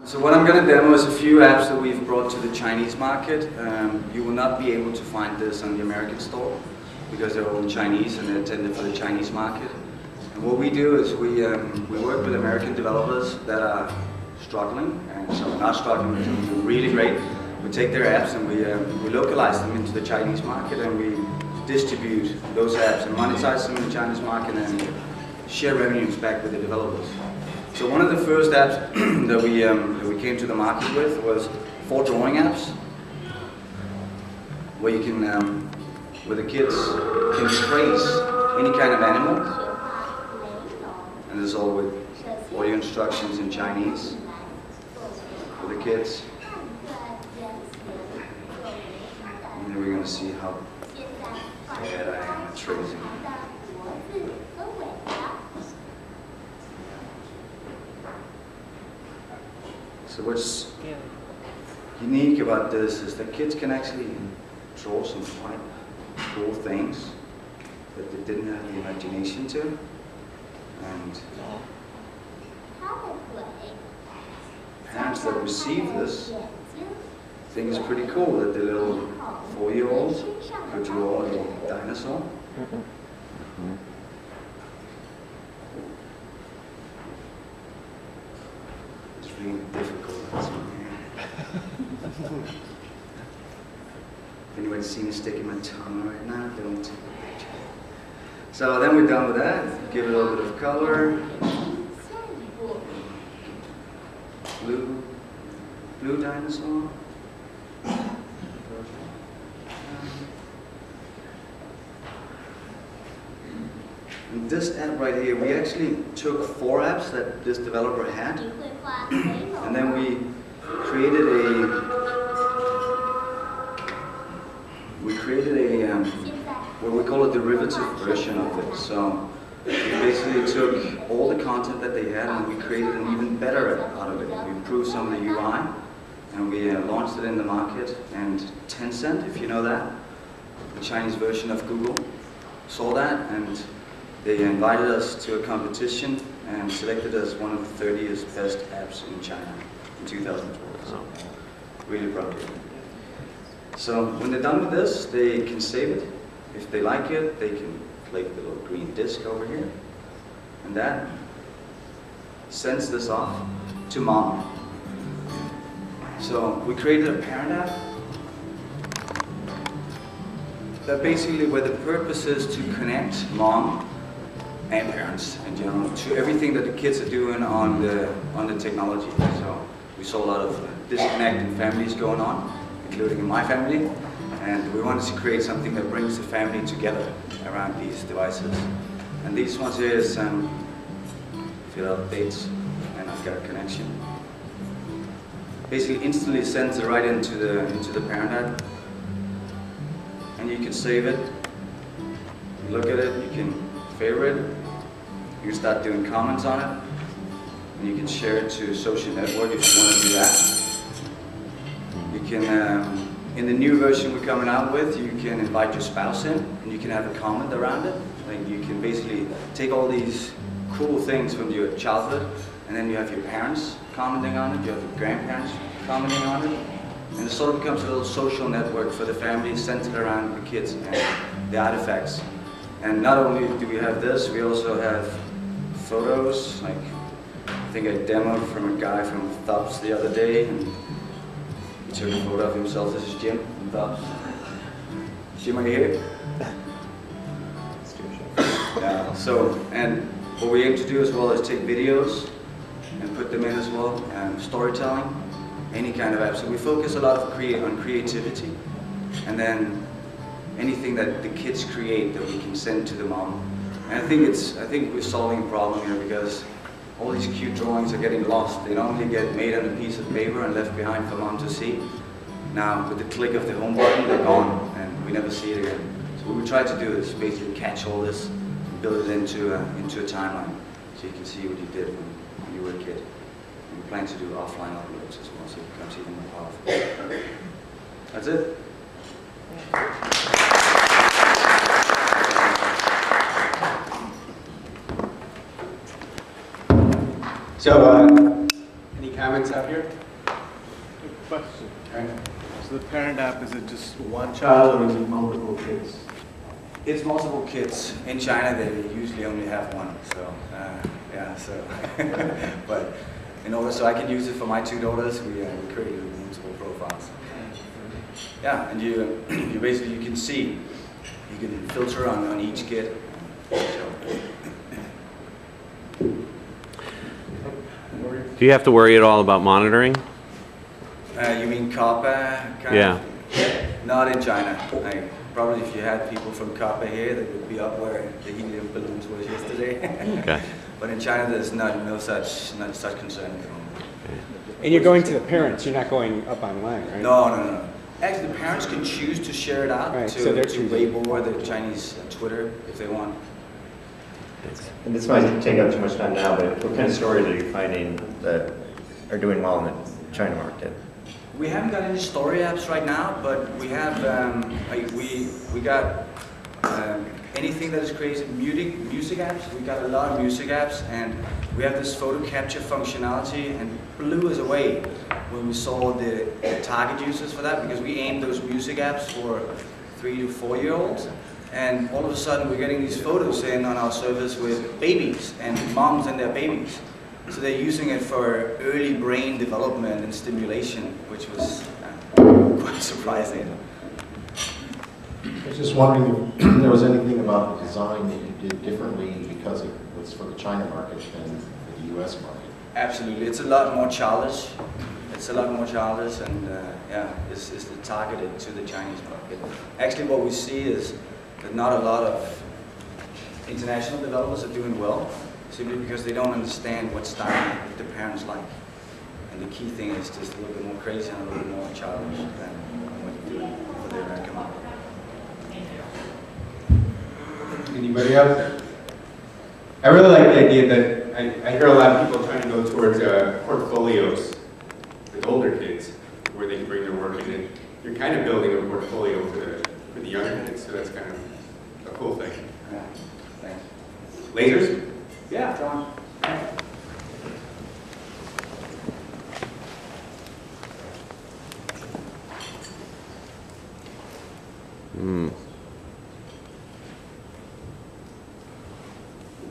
So what I'm going to demo is a few apps that we've brought to the Chinese market. You will not be able to find this on the American store because they're all in Chinese and they're intended for the Chinese market. And what we do is we work with American developers that are struggling, and so not struggling, but doing really great. We take their apps and we localize them into the Chinese market, and we distribute those apps and monetize them in the Chinese market and share revenues back with the developers. So one of the first apps that we came to the market with was 4 drawing apps, where you can, where the kids can trace any kind of animal, and this is all with audio instructions in Chinese for the kids. And then we're going to see how bad I am at tracing. So what's unique about this is that kids can actually draw some quite cool things that they didn't have the imagination to. And parents that receive this think it's pretty cool that the little 4-year-old could draw a little dinosaur. It's really difficult. If anyone's seen me sticking my tongue right now, don't take a picture. So then we're done with that. Give it a little bit of color. Blue dinosaur. And this app right here, we actually took 4 apps that this developer had, and then we created what we call a derivative version of it. So we basically took all the content that they had and we created an even better out of it. We improved some of the UI and we launched it in the market. And Tencent, if you know that, the Chinese version of Google, saw that and they invited us to a competition and selected us one of the 30th best apps in China in 2012. So really proud of it. So when they're done with this, they can save it. If they like it, they can click the little green disc over here. And that sends this off to mom. So we created a parent app that basically where the purpose is to connect mom and parents in general to everything that the kids are doing on the technology. So we saw a lot of disconnect in families going on, including in my family, and we wanted to create something that brings the family together around these devices. And these ones here is fill out dates, and I've got a connection. Basically instantly sends it right into the parent app, and you can save it, you look at it, you can favorite it, you can start doing comments on it, and you can share it to a social network if you want to do that. You can, in the new version we're coming out with, you can invite your spouse in, and you can have a comment around it. Like you can basically take all these cool things from your childhood, and then you have your parents commenting on it, you have your grandparents commenting on it, and it sort of becomes a little social network for the family centered around the kids and the artifacts. And not only do we have this, we also have photos. Like I think I demoed from a guy from Thups the other day, and he took a photo of himself. This is Jim from Thups. Jim, are you here? Yeah. So, and what we aim to do as well is take videos and put them in as well, and storytelling, any kind of app. So we focus a lot on creativity, and then anything that the kids create that we can send to the mom. And I think we're solving a problem here because all these cute drawings are getting lost. They normally get made on a piece of paper and left behind for mom to see. Now with the click of the home button, they're gone and we never see it again. So what we try to do is basically catch all this and build it into a timeline so you can see what you did when you were a kid. And we plan to do offline uploads as well so it becomes even more powerful. That's it. So, any comments? comments out here? Question. Right. So the parent app, is it just one child or is it multiple kids? It's multiple kids. In China, they usually only have one. So, yeah. So, but in order so I can use it for my two daughters, we created multiple profiles. Yeah, and you basically you can see, you can filter on each kid. So. Do you have to worry at all about monitoring? You mean COPPA? Yeah. Not in China. Probably if you had people from COPPA here, they would be up where the helium balloons was yesterday. Okay. But in China, there's no such concern at the moment. And you're going to the parents, you're not going up online, right? No. Actually, the parents can choose to share it out Right, to so they're choosing. Weibo or the Chinese Twitter if they want. And this might take up too much time now, but what kind of stories are you finding that are doing well in the China market? We haven't got any story apps right now, but we have we got anything that is created music apps. We got a lot of music apps, and we have this photo capture functionality, and blew us away when we saw the target users for that, because we aimed those music apps for 3 to 4 year olds. And all of a sudden, we're getting these photos in on our service with babies and moms and their babies. So they're using it for early brain development and stimulation, which was quite surprising. I was just wondering if there was anything about the design that you did differently because it was for the China market than for the U.S. market. Absolutely, it's a lot more childish. It's a lot more childish, and yeah, it's targeted to the Chinese market. Actually, what we see is that not a lot of international developers are doing well, simply because they don't understand what style the parents like. And the key thing is just a little bit more crazy and a little bit more childish than what you do for the American market. Anybody else? I really like the idea that I hear a lot of people trying to go towards portfolios with older kids, where they can bring their work in. And you're kind of building a portfolio for the younger kids, so that's kind of a cool thing. Yeah, thanks. Lasers? Yeah, John.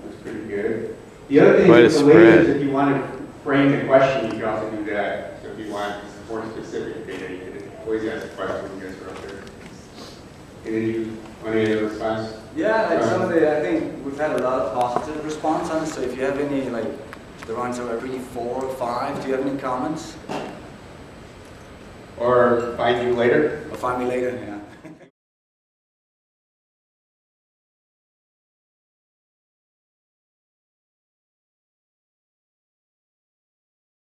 That's pretty good. The other thing Quite a is the spread. lasers, if you want to frame the question, you can also do that. So if you want more specific data, you can always ask a question when you guys are up there. And then you want any other response? Yeah, like some of the, I think we've had a lot of positive response on it. So if you have any, like the ones that are really 4 or 5, do you have any comments? Or find you later? Or find me later, yeah.